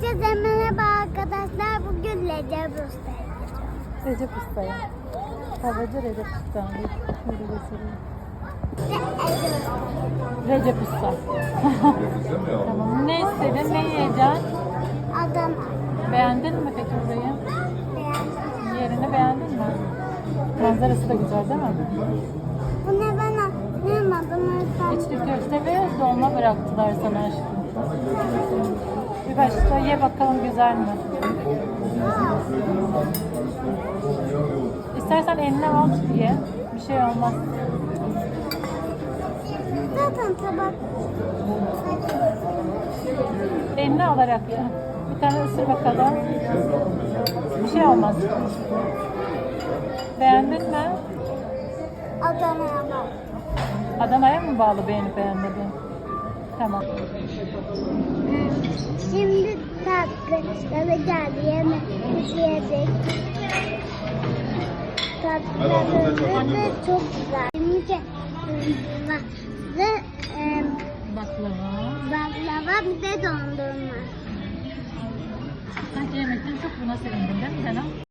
Herkese merhaba arkadaşlar. Bugün Recep Usta'ya gidiyoruz. Recep Usta'ya. Havacı Recep Usta. Şöyle göstereyim. Recep Usta. Tamam. Ne istedin? Ne yiyeceksin? Adana. Beğendin mi peki burayı? Beğendim. Yerini beğendin mi? Manzarası da güzel değil mi? Bu ne ben anlamadım. İçli köfte ve dolma bıraktılar sana aşkım. Bir başta ye bakalım güzel mi? İstersen eline al ye. Bir şey olmaz. Zaten tabak. Eline alarak ye. Bir tane ısır bakalım. Bir şey olmaz. Beğendin mi? Adana'ya bak. Adana'ya mı bağlı beğenip beğenmedin? Tamam. Şimdi tatlıları geldi. Yemek yiyecek. Tatlıları da çok güzel. Şimdi baklava bir de dondurma. Sanki yemekten çok buna sevindin değil mi canım?